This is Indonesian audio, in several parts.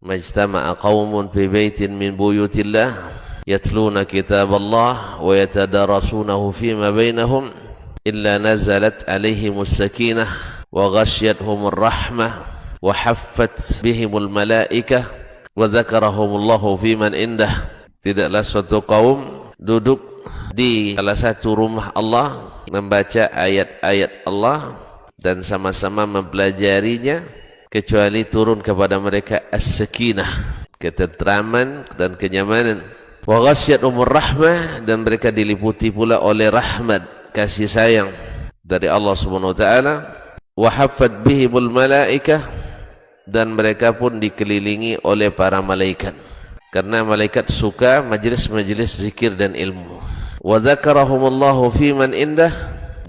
majtama'a qaumun fi baitin min buyutillah yatluna kitaballah wa yatadarasunahu fima bainahum illa nazalat alaihimus sakinah wa ghasyiyatuhumur rahmah wa haffat bihimul malaikah wa dzakarahumullahu fiman indah. Tidaklah suatu kaum duduk di salah satu rumah Allah membaca ayat-ayat Allah dan sama-sama mempelajarinya kecuali turun kepada mereka as-sakinah, ketentraman dan kenyamanan. Wa ghasyiyatuhumur rahmah, dan mereka diliputi pula oleh rahmat, kasih sayang dari Allah Subhanahu wa taala. Wa haffat bihimul malaikah, dan mereka pun dikelilingi oleh para malaikat, karena malaikat suka majelis-majelis zikir dan ilmu. Wa dzakarahumullahu fiman indah,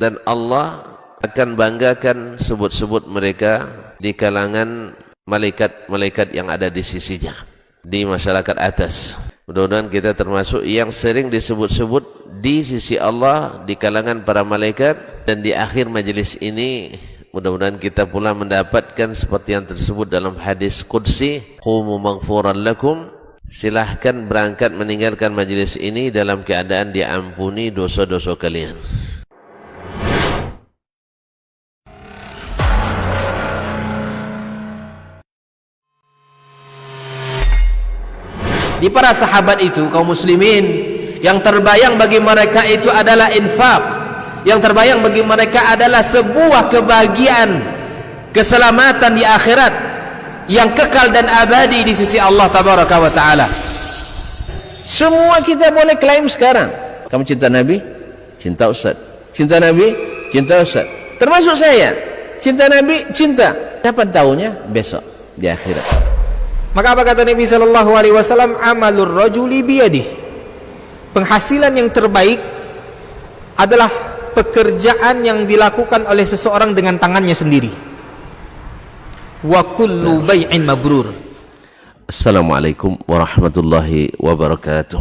dan Allah akan banggakan sebut-sebut mereka di kalangan malaikat-malaikat yang ada di sisinya, di masyarakat atas. Mudah-mudahan kita termasuk yang sering disebut-sebut di sisi Allah, di kalangan para malaikat, dan di akhir majelis ini mudah-mudahan kita pula mendapatkan seperti yang tersebut dalam hadis qudsi, qumu maghfuran lakum, silahkan berangkat meninggalkan majelis ini dalam keadaan diampuni dosa-dosa kalian. Di para sahabat itu, kaum muslimin, yang terbayang bagi mereka itu adalah infak, yang terbayang bagi mereka adalah sebuah kebahagiaan, keselamatan di akhirat yang kekal dan abadi di sisi Allah tabaraka wa taala. Semua kita boleh klaim sekarang, kamu cinta Nabi, cinta Ustaz. Cinta Nabi, cinta Ustaz. Termasuk saya, cinta Nabi, cinta. Kapan tahunya? Besok di akhirat. Maka apa kata Nabi sallallahu alaihi wasallam? Amalur rajuli biyadih. Penghasilan yang terbaik adalah pekerjaan yang dilakukan oleh seseorang dengan tangannya sendiri. Wa kullu bai'in mabrur. Assalamualaikum warahmatullahi wabarakatuh.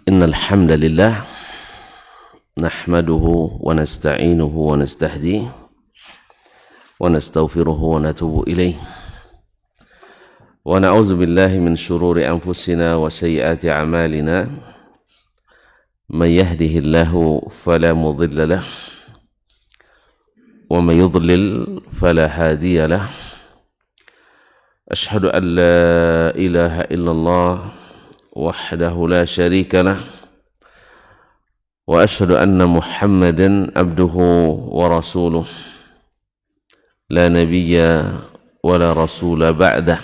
Innal hamdalillah nahmaduhu wa nasta'inuhu wa nastahdihi ونستغفره ونتوب إليه ونعوذ بالله من شرور أنفسنا وسيئات أعمالنا من يهده الله فلا مضل له ومن يضلل فلا هادي له أشهد أن لا إله إلا الله وحده لا شريك له وأشهد أن محمدا عبده ورسوله لا نبي ولا رسول بعده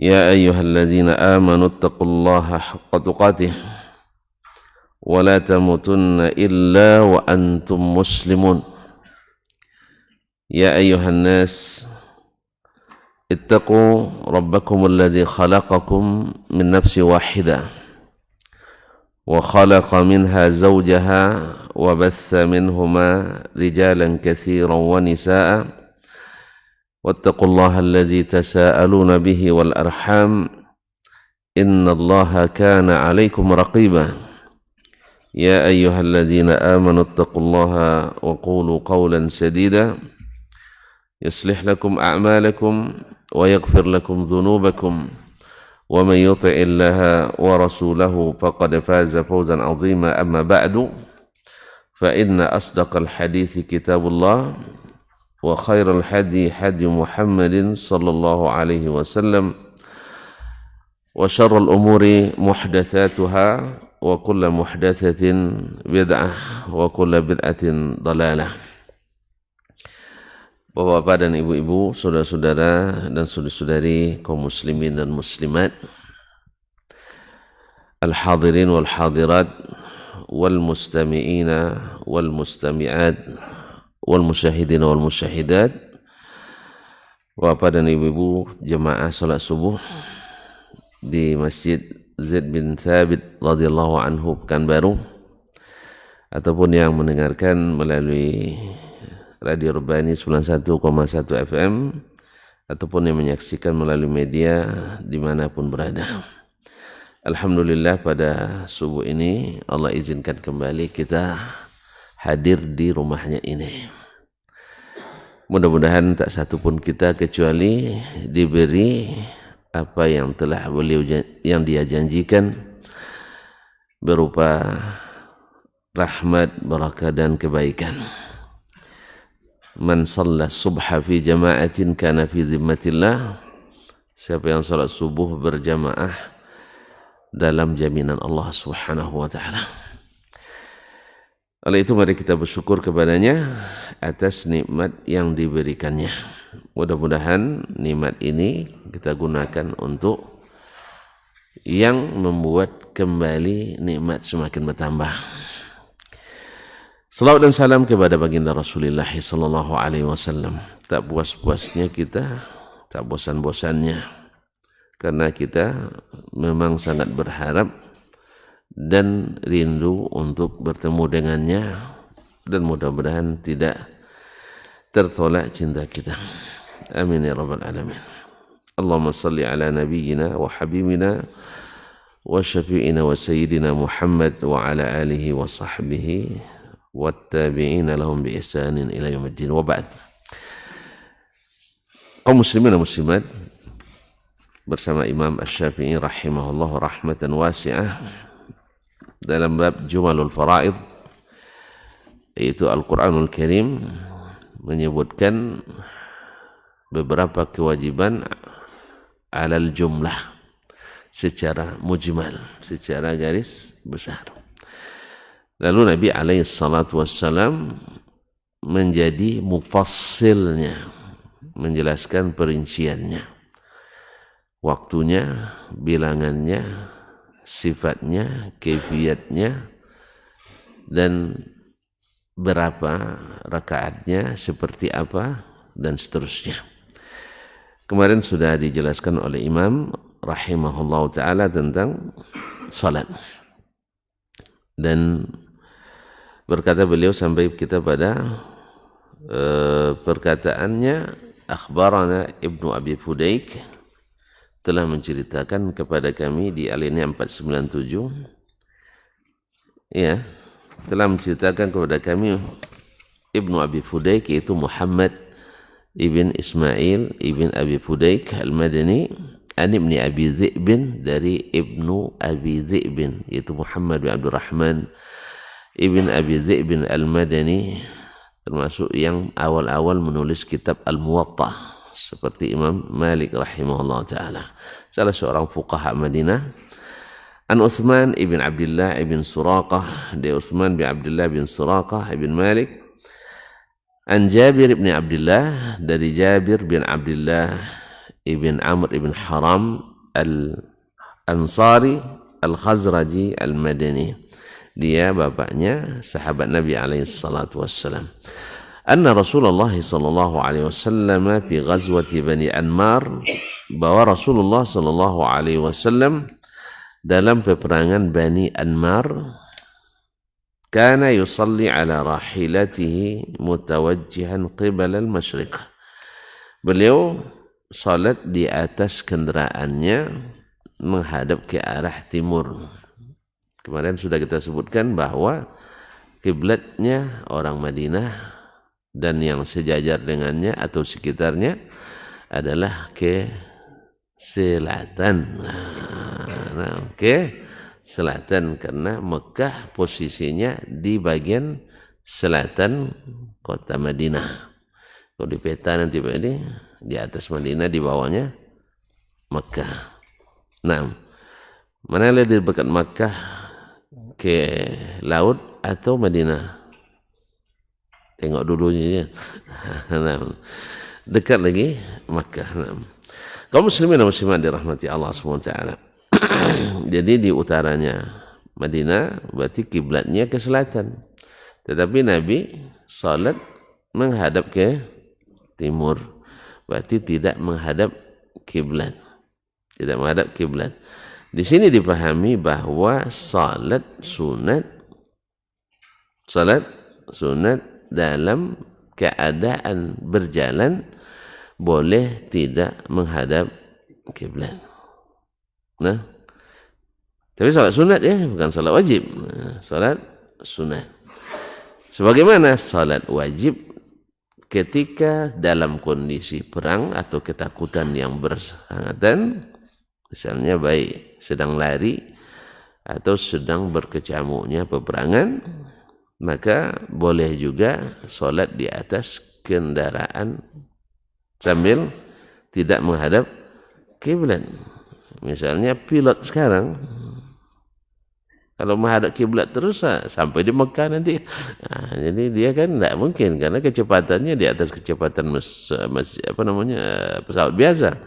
يا أيها الذين آمنوا اتقوا الله حق تقاته ولا تموتن إلا وأنتم مسلمون يا أيها الناس اتقوا ربكم الذي خلقكم من نفس واحدة وخلق منها زوجها وبث منهما رجالا كثيرا ونساء واتقوا الله الذي تساءلون به والأرحام إن الله كان عليكم رقيبا يا أيها الذين آمنوا اتقوا الله وقولوا قولا سديدا يصلح لكم أعمالكم ويغفر لكم ذنوبكم ومن يطع الله ورسوله فقد فاز فوزا عظيما أما بعد فإن أصدق الحديث كتاب الله وخير الهدي هدي محمد صلى الله عليه وسلم وشر الأمور محدثاتها وكل محدثة بدعة وكل بدعة ضلالة. Bapak-bapak dan ibu-ibu, saudara-saudara dan saudari-saudari kaum muslimin dan muslimat, al-hadirin wal hadirat wal mustami'ina wal mustami'at wal musyahidin wal musyahidat, bapak dan ibu-ibu jemaah salat subuh di Masjid Zaid bin Thabit radhiyallahu anhu Pekanbaru, ataupun yang mendengarkan melalui Radio Rabbani 91,1 FM, ataupun yang menyaksikan melalui media dimanapun berada. Alhamdulillah, pada subuh ini Allah izinkan kembali kita hadir di rumahnya ini. Mudah-mudahan tak satu pun kita kecuali diberi apa yang telah yang dia janjikan berupa rahmat, barakah dan kebaikan. Man shalla subha fi jama'atin kana fi dhimmatillah. Siapa yang salat subuh berjamaah dalam jaminan Allah Subhanahu wa taala. Oleh itu mari kita bersyukur kepadanya atas nikmat yang diberikannya. Mudah-mudahan nikmat ini kita gunakan untuk yang membuat kembali nikmat semakin bertambah. Salawat dan salam kepada baginda Rasulullah sallallahu alaihi wasallam. Tak puas-puasnya kita, tak bosan-bosannya, karena kita memang sangat berharap dan rindu untuk bertemu dengannya, dan mudah-mudahan tidak tertolak cinta kita. Amin ya rabbal alamin. Allahumma salli ala nabiyyina wa habibina wa syafi'ina wa sayyidina Muhammad wa ala alihi wa sahbihi wattabi'ina lahum bi ihsanin ila yaumiddin. Wa ba'd. Kaum muslimin dan muslimat, bersama Imam Asy-Syafi'i rahimahullah rahmatan wasi'ah dalam bab Jumalul Fara'id, yaitu Al-Quranul Karim, menyebutkan beberapa kewajiban alal jumlah secara mujmal, secara garis besar. Lalu Nabi alaihi salatu wassalam menjadi mufassilnya, menjelaskan perinciannya, waktunya, bilangannya, sifatnya, kaifiatnya, dan berapa rakaatnya, seperti apa, dan seterusnya. Kemarin sudah dijelaskan oleh Imam rahimahullah ta'ala tentang salat, dan berkata beliau sampai kita pada perkataannya, akhbarana Ibnu Abi Fudaik telah menceritakan kepada kami di alinea 497, ya, telah menceritakan kepada kami Ibnu Abi Fudaik, yaitu Muhammad ibn Ismail ibn Abi Fudaik al-Madani, an ibni Abi Dhi'bin, dari Ibnu Abi Dhi'bin, yaitu Muhammad bin Abdurrahman ibn Abi Dhi'bin al-Madani, termasuk yang awal-awal menulis kitab Al-Muwatta seperti Imam Malik rahimahullah ta'ala, salah seorang fuqaha Madinah. An Uthman ibn Abdullah ibn Suraqah, dari Uthman bin Abdullah bin Suraqah ibn Malik. An Jabir ibn Abdullah, dari Jabir bin Abdullah ibn Amr ibn Haram al-Ansari al-Khazraji al-Madani. Dia bapaknya sahabat Nabi alaihi salatu wassalam. Anna Rasulullah sallallahu alaihi wasallam fi ghazwati Bani Anmar, bahwa Rasulullah sallallahu alaihi wasallam dalam peperangan Bani Anmar, kana yusalli ala rahilatihi mutawajjihan qibala al-masyriq. Beliau salat di atas kendaraannya menghadap ke arah timur. Kemarin sudah kita sebutkan bahwa kiblatnya orang Madinah dan yang sejajar dengannya atau sekitarnya adalah ke selatan. Ke selatan, karena Mekah posisinya di bagian selatan kota Madinah. Kalau di peta nanti Pak ini, di atas Madinah, di bawahnya Mekah. Nah, mana lebih dekat Mekah ke laut atau Madinah? Tengok dulunya ya. Nah, dekat lagi Makkah. Nah. Kaum muslimin dan muslimat dirahmati Allah SWT. Jadi di utaranya Madinah, berarti kiblatnya ke selatan. Tetapi Nabi salat menghadap ke timur, berarti tidak menghadap kiblat. Tidak menghadap kiblat. Di sini dipahami bahwa salat sunat dalam keadaan berjalan boleh tidak menghadap kiblat. Nah, tapi salat sunat ya, bukan salat wajib. Salat sunat. Sebagaimana salat wajib ketika dalam kondisi perang atau ketakutan yang bersangkutan, misalnya baik sedang lari atau sedang berkecamuknya peperangan, maka boleh juga solat di atas kendaraan sambil tidak menghadap kiblat. Misalnya pilot sekarang kalau menghadap kiblat terus sampai di Mekah nanti. Jadi dia kan tidak mungkin karena kecepatannya di atas kecepatan pesawat biasa.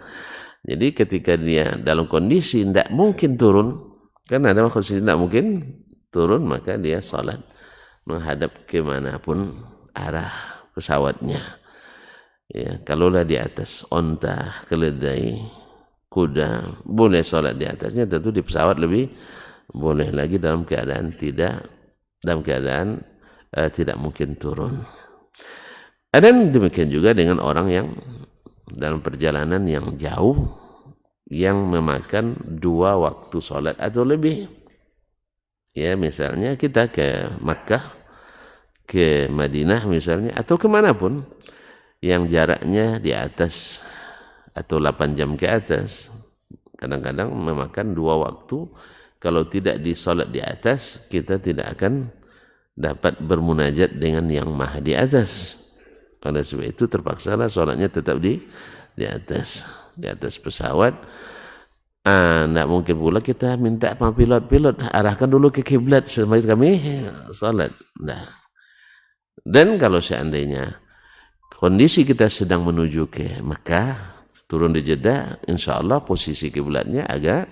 Jadi ketika dia dalam kondisi tidak mungkin turun, karena dalam kondisi tidak mungkin turun, maka dia salat menghadap kemanapun arah pesawatnya. Ya, kalaulah di atas onta, keledai, kuda, boleh salat di atasnya. Tentu di pesawat lebih boleh lagi dalam keadaan tidak mungkin turun. Dan demikian juga dengan orang yang dalam perjalanan yang jauh yang memakan 2 waktu salat atau lebih. Ya, misalnya kita ke Makkah, ke Madinah misalnya, atau kemanapun yang jaraknya di atas atau 8 jam ke atas, kadang-kadang memakan 2 waktu. Kalau tidak disolat di atas, kita tidak akan dapat bermunajat dengan yang maha di atas. Oleh sebab itu terpaksalah solatnya tetap di atas pesawat. Tidak mungkin pula kita minta sama pilot arahkan dulu ke kiblat sampai kami solat. Nah. Dan kalau seandainya kondisi kita sedang menuju ke Mekah, turun di Jeddah, insya Allah posisi kiblatnya agak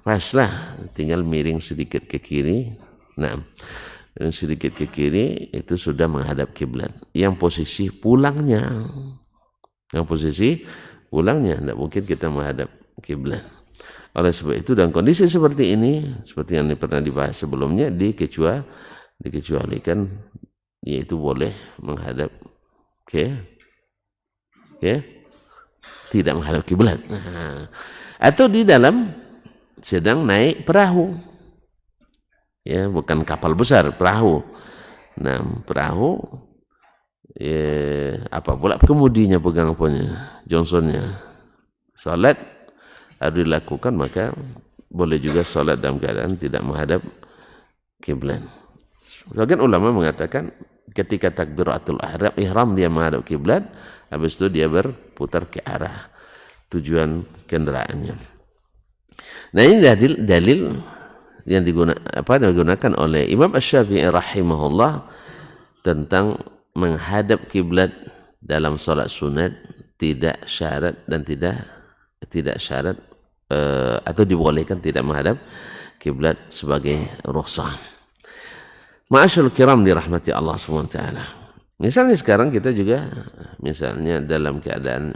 pas lah, tinggal miring sedikit ke kiri. Nah, sedikit ke kiri itu sudah menghadap kiblat. Yang posisi pulangnya tidak mungkin kita menghadap kiblat. Oleh sebab itu dalam kondisi seperti ini, seperti yang pernah dibahas sebelumnya, dikecualikan, yaitu boleh menghadap tidak menghadap kiblat. Atau di dalam sedang naik perahu, ya, bukan kapal besar, perahu. Nah, perahu, apa pula kemudinya pegang punya Johnsonnya, salat harus dilakukan, maka boleh juga salat dalam keadaan tidak menghadap kiblat. Sebagian ulama mengatakan ketika takbiratul ihram dia menghadap kiblat, habis itu dia berputar ke arah tujuan kendaraannya. Nah, ini dalil yang digunakan oleh Imam Asy-Syafi'i rahimahullah tentang menghadap kiblat dalam salat sunat tidak syarat dan tidak syarat atau dibolehkan tidak menghadap kiblat sebagai rukhsah. Ma'asyarul kiram dirahmati Allah SWT. Misalnya sekarang kita juga misalnya dalam keadaan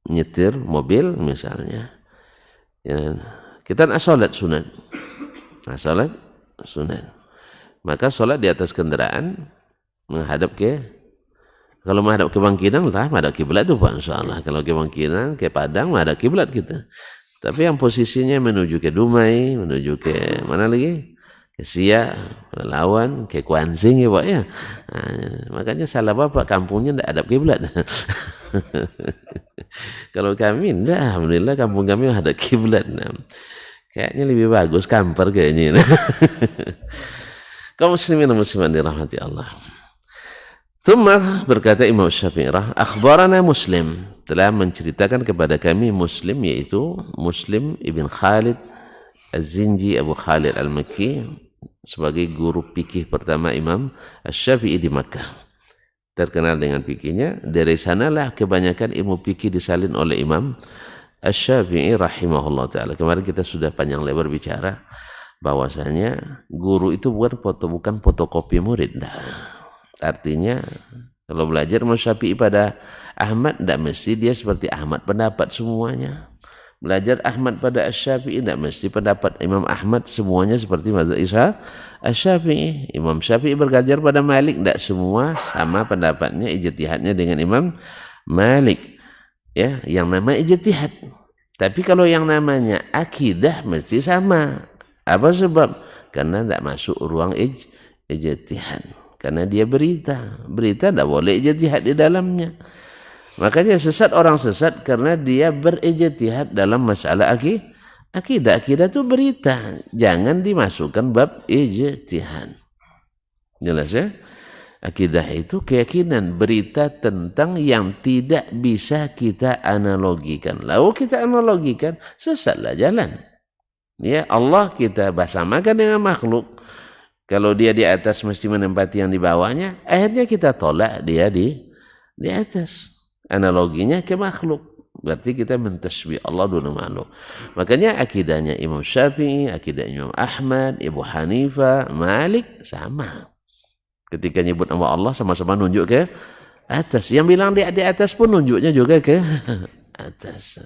nyetir mobil misalnya, ya, kita salat sunat, maka salat di atas kendaraan menghadap kalau menghadap ke Bangkinang lah menghadap kiblat itu Pak, insyaallah. Kalau ke Bangkinang, ke Padang menghadap kiblat kita. Tapi yang posisinya menuju ke Dumai, menuju ke mana lagi? Ke Siak, Lawan, ke Kuansing ya Pak ya. Makanya salah Bapak, kampungnya tidak hadap kiblat. Kalau kami tidak, alhamdulillah kampung kami hadap kiblat. Kayaknya lebih bagus kamper kayaknya. Kaum muslimin dan muslimat dirahmati Allah. Tsumma berkata Imam Syafi'i akhbarana Muslim, telah menceritakan kepada kami Muslim, yaitu Muslim ibn Khalid Az-Zinji Abu Khalid Al-Makki, sebagai guru fikih pertama Imam Asy-Syafi'i di Makkah. Terkenal dengan fikihnya, dari sanalah kebanyakan ilmu fikih disalin oleh Imam Asy-Syafi'i rahimahullah ta'ala. Kemarin kita sudah panjang lebar bicara bahwasanya guru itu bukan fotokopi murid. Artinya kalau belajar Imam Syafi'i pada Ahmad, tidak mesti dia seperti Ahmad pendapat semuanya. Belajar Ahmad pada Asy-Syafi'i tidak mesti pendapat Imam Ahmad semuanya seperti mazhab Asy-Syafi'i. Imam Syafi'i belajar pada Malik, tidak semua sama pendapatnya, ijtihadnya dengan Imam Malik. Ya, yang nama ijtihad. Tapi kalau yang namanya akidah mesti sama. Apa sebab? Karena tidak masuk ruang ijtihad. karena dia berita tidak boleh ijtihad di dalamnya. Makanya sesat orang sesat karena dia berijtihad dalam masalah akidah itu berita, jangan dimasukkan bab ijtihad. Jelas ya? Akidah itu keyakinan, berita tentang yang tidak bisa kita analogikan. Lalu kita analogikan, sesatlah jalan. Ya, Allah kita bersamakan dengan makhluk. Kalau dia di atas mesti menempati yang di bawahnya, akhirnya kita tolak dia di atas. Analoginya ke makhluk. Berarti kita mentasbih Allah dulu makhluk. Makanya akidahnya Imam Syafi'i, akidah Imam Ahmad, Abu Hanifah, Malik sama. Ketika nyebut nama Allah sama-sama nunjuk ke atas. Yang bilang di atas pun nunjuknya juga ke atas.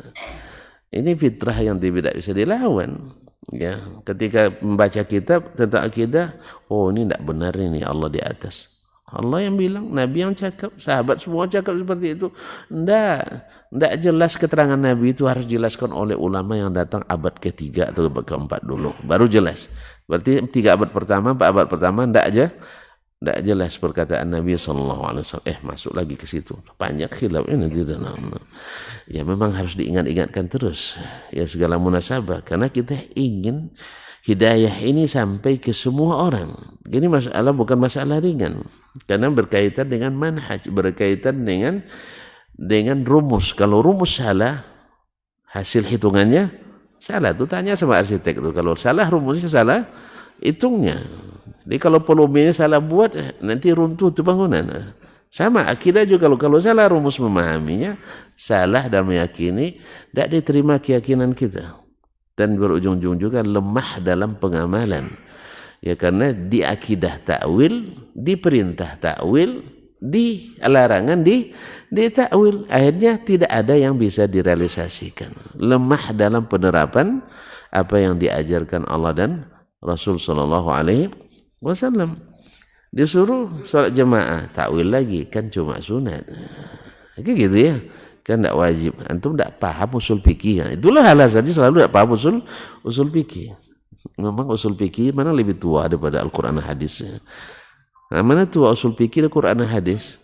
Ini fitrah yang tidak bisa dilawan. Ya, ketika membaca kitab tentang akidah, oh ini tidak benar ini Allah di atas. Allah yang bilang, Nabi yang cakap, sahabat semua cakap seperti itu. Tidak jelas keterangan Nabi itu harus dijelaskan oleh ulama yang datang abad ketiga atau abad keempat dulu. Baru jelas. Berarti 3 abad pertama, 4 abad pertama tidak jelas perkataan Nabi SAW. Masuk lagi ke situ. Banyak khilafnya nanti dalam. Ya memang harus diingat-ingatkan terus. Ya segala munasabah. Karena kita ingin hidayah ini sampai ke semua orang. Ini masalah bukan masalah ringan. Karena berkaitan dengan manhaj. Berkaitan dengan rumus. Kalau rumus salah, hasil hitungannya salah. Itu tanya sama arsitek itu. Kalau salah rumusnya salah, hitungnya. Jadi kalau volume salah buat, nanti runtuh itu bangunan. Sama akidah juga kalau salah rumus memahaminya, salah dan meyakini, tidak diterima keyakinan kita. Dan berujung-ujung juga lemah dalam pengamalan. Ya karena di akidah takwil, di perintah takwil, di larangan di takwil. Akhirnya tidak ada yang bisa direalisasikan. Lemah dalam penerapan apa yang diajarkan Allah dan Rasul sallallahu alaihi wasallam. Disuruh sholat jemaah, takwil lagi kan cuma sunat. Kayak gitu ya. Kan tidak wajib. Antum tidak paham usul fikih. Kan? Itulah alasannya selalu tidak paham usul fikih. Memang usul fikih mana lebih tua daripada Al-Quran dan hadis. Nah, mana tua usul fikih dan Quran dan hadis?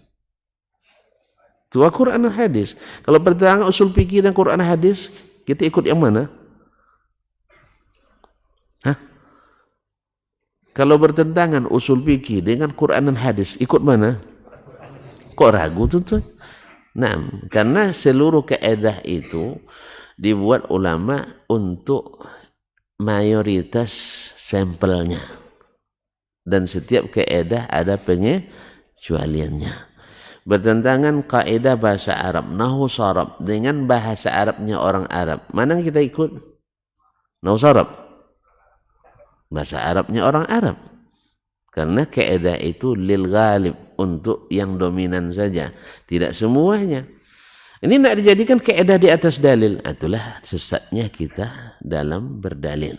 Tua Quran dan hadis. Kalau bertentangan usul fikih dan Quran dan hadis, kita ikut yang mana? Kalau bertentangan usul fikih dengan Quran dan hadis, ikut mana? Kok ragu tuan-tuan? Nah, karena seluruh kaidah itu dibuat ulama untuk mayoritas sampelnya. Dan setiap kaidah ada pengecualiannya. Bertentangan kaidah bahasa Arab, nahwu sharab dengan bahasa Arabnya orang Arab. Mana yang kita ikut? Nahwu sharab. Bahasa Arabnya orang Arab. Karena kaidah itu lil ghalib, untuk yang dominan saja, tidak semuanya. Ini tidak dijadikan kaidah di atas dalil. Itulah sesatnya kita dalam berdalil.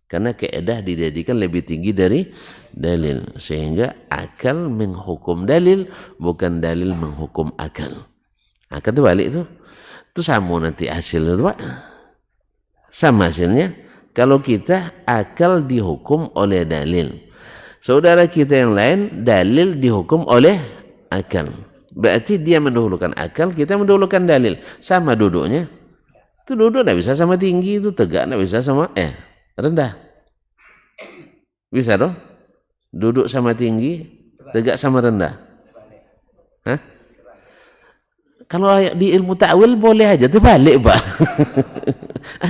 Karena kaidah dijadikan lebih tinggi dari dalil, sehingga akal menghukum dalil, bukan dalil menghukum akal. Akal itu balik itu. Itu sama nanti hasilnya, Pak. Sama hasilnya. Kalau kita akal dihukum oleh dalil, saudara kita yang lain dalil dihukum oleh akal. Berarti dia mendahulukan akal, kita mendahulukan dalil. Sama duduknya. Itu duduk tidak bisa sama tinggi, itu tegak tidak bisa sama rendah. Bisa dong? Duduk sama tinggi, tegak sama rendah. Hah? Kalau di ilmu ta'wil boleh aja, terbalik Pak.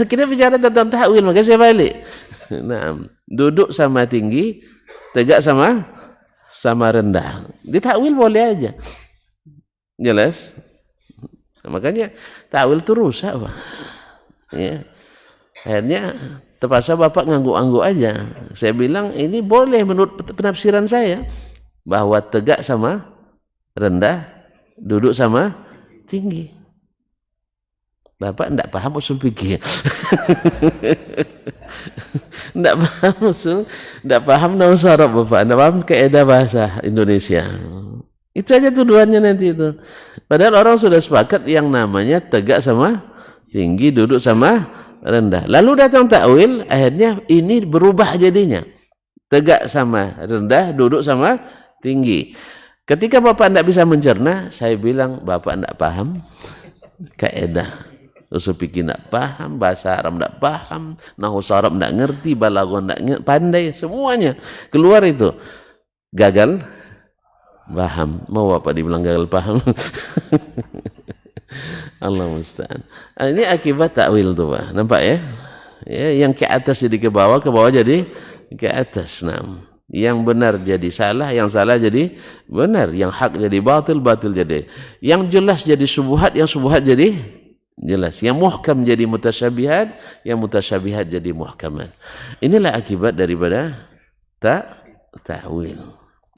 Kita bicara tentang ta'wil, maka saya balik. Nah, duduk sama tinggi, tegak sama rendah. Di ta'wil boleh aja. Jelas? Makanya ta'wil itu rusak Pak. Ya. Akhirnya terpaksa Bapak ngangguk-angguk aja. Saya bilang ini boleh menurut penafsiran saya, bahwa tegak sama rendah, duduk sama tinggi. Bapak tidak paham usul fikih. Tidak paham usul, tidak paham nahwu sharab Bapak, tidak paham kaidah bahasa Indonesia. Itu aja tuduhannya nanti itu. Padahal orang sudah sepakat yang namanya tegak sama tinggi, duduk sama rendah. Lalu datang takwil, akhirnya ini berubah jadinya. Tegak sama rendah, duduk sama tinggi. Ketika Bapak tidak bisa mencerna, saya bilang Bapak tidak paham kaidah. Usul fikih tidak paham, bahasa Arab tidak paham, nahwu Arab tidak ngerti, balaghah tidak pandai, semuanya keluar itu. Gagal paham. Mau Bapak dibilang gagal paham? Allah musta'an. Ini akibat takwil tuh Pak. Nampak ya? Yang ke atas jadi ke bawah jadi ke atas. Nah, yang benar jadi salah, yang salah jadi benar, yang hak jadi batil, batil jadi, yang jelas jadi subuhat, yang subuhat jadi jelas, yang muhkam jadi mutasyabihat, yang mutasyabihat jadi muhkamat. Inilah akibat daripada ta'wil.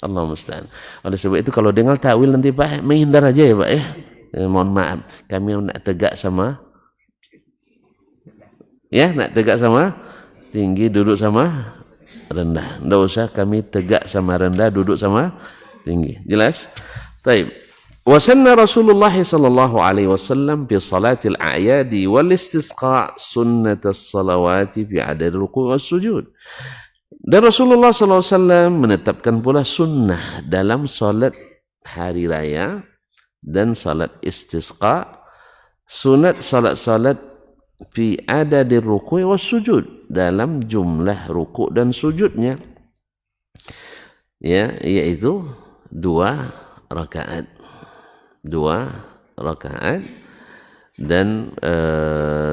Allah musta'an. Oleh sebab itu kalau dengar ta'wil nanti Pak menghindar aja ya Pak ya. Mohon maaf, kami nak tegak sama nak tegak sama tinggi, duduk sama rendah. Tidak usah kami tegak sama rendah, duduk sama tinggi. Jelas? Baik. Wasanna Rasulullah sallallahu alaihi wasallam fi salatil a'yadi wal istisqa sunnatas salawati fi adad ruku' was sujud. Dan Rasulullah sallallahu alaihi wasallam menetapkan pula sunnah dalam salat hari raya dan salat istisqa, sunat salat-salat fi adadir ruku' was sujud, dalam jumlah rukuk dan sujudnya, ya, yaitu 2 rakaat dan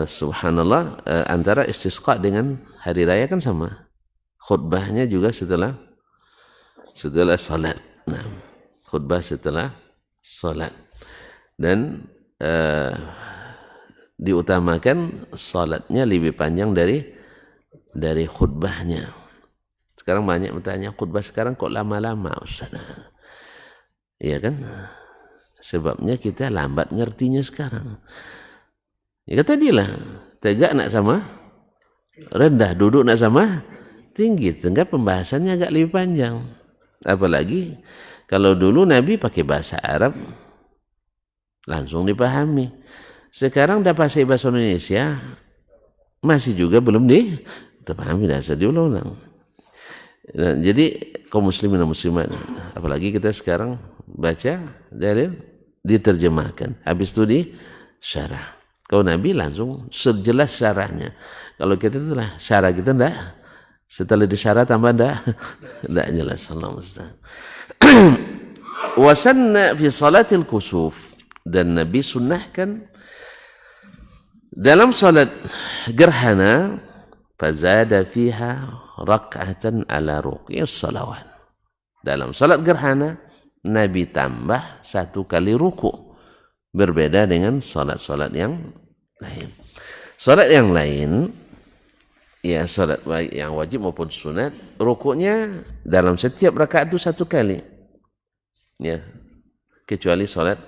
subhanallah, antara istisqa dengan hari raya kan sama, khutbahnya juga setelah salat. Nah, khutbah setelah salat dan diutamakan salatnya lebih panjang dari khutbahnya. Sekarang banyak bertanya, khutbah sekarang kok lama-lama Ustaz? Iya kan? Sebabnya kita lambat ngertinya sekarang. Ya kata dia lah, tegak nak sama rendah, duduk nak sama tinggi, sehingga pembahasannya agak lebih panjang. Apalagi kalau dulu Nabi pakai bahasa Arab langsung dipahami. Sekarang dah pakai bahasa Indonesia masih juga belum dipahami, dah diulang-ulang. Jadi kaum muslimin dan muslimat, apalagi kita sekarang baca dalil diterjemahkan, habis itu disyarah. Kalau Nabi langsung sejelas syarahnya. Kalau kita itulah syarah kita enggak, setelah disyarah tambah enggak jelas. Allah musta'an. Wasanna fi salatil kusuf, dan Nabi sunnahkan dalam salat gerhana, fazada fiha rak'atan ala ruqyas salawat. Dalam salat gerhana Nabi tambah 1 kali ruku, berbeda dengan salat-salat yang lain. Salat yang lain, ya salat baik yang wajib maupun sunat, rukuknya dalam setiap rakaat itu 1 kali. Ya, kecuali salat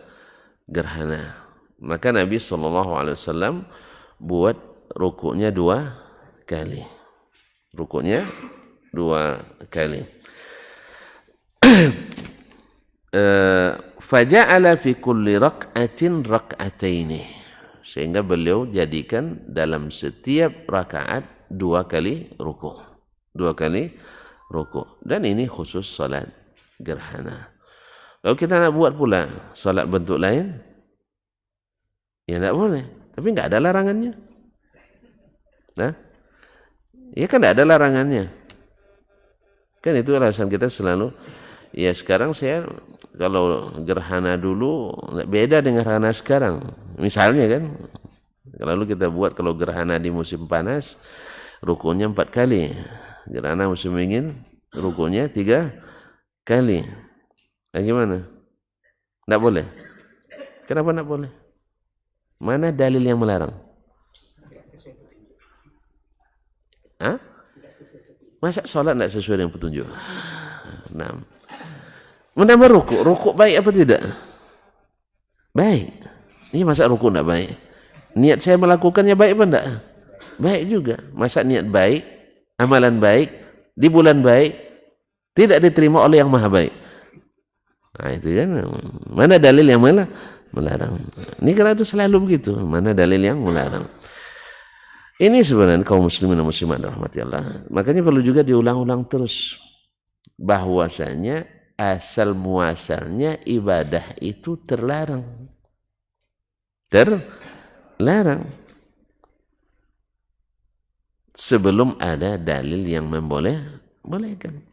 gerhana. Maka Nabi SAW buat rukuknya 2 kali. Rukuknya 2 kali. Faja'ala fi kulli rak'atin rak'ataini, sehingga beliau jadikan dalam setiap rakaat 2 kali rukuk. 2 kali rukuk. Dan ini khusus salat gerhana. Kalau kita nak buat pula salat bentuk lain, ya tidak boleh, tapi enggak ada larangannya. Nah, ya kan tidak ada larangannya. Kan itu alasan kita selalu, ya sekarang saya kalau gerhana dulu beda dengan gerhana sekarang. Misalnya kan, lalu kita buat kalau gerhana di musim panas, rukunya 4 kali. Gerhana musim dingin, rukunya 3 kali. Bagaimana? Tidak boleh. Kenapa tidak boleh? Mana dalil yang melarang? Hah? Masa sholat tidak sesuai dengan petunjuk? Nah, menambah rukuk. Rukuk baik apa tidak? Baik. Ini masa rukuk tidak baik? Niat saya melakukannya baik apa tidak? Baik juga. Masa niat baik, amalan baik, di bulan baik, tidak diterima oleh yang maha baik? Nah itu kan, mana dalil yang melarang? Ini kalau itu selalu begitu, mana dalil yang melarang? Ini sebenarnya kaum muslimin dan muslimat rahmati Allah. Makanya perlu juga diulang-ulang terus bahwasanya asal muasalnya ibadah itu terlarang. Terlarang. Sebelum ada dalil yang membolehkan.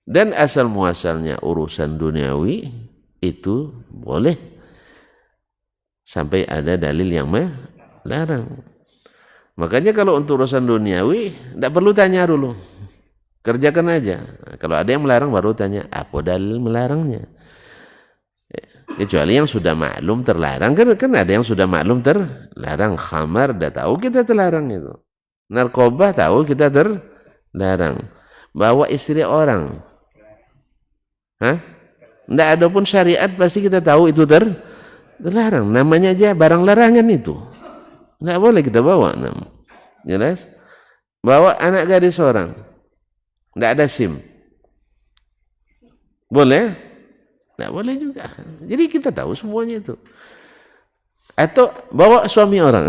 Dan asal muasalnya urusan duniawi itu boleh sampai ada dalil yang melarang. Makanya kalau untuk urusan duniawi tidak perlu tanya dulu, kerjakan aja. Kalau ada yang melarang baru tanya apa dalil melarangnya. Kecuali yang sudah maklum terlarang, kan ada yang sudah maklum terlarang. Khamar dah tahu kita terlarang itu. Narkoba tahu kita terlarang. Bawa istri orang, tidak ada pun syariat pasti kita tahu itu terlarang. Namanya aja barang larangan itu. Tidak boleh kita bawa. Jelas? Bawa anak gadis orang, tidak ada SIM. Boleh? Tidak boleh juga. Jadi kita tahu semuanya itu. Atau bawa suami orang.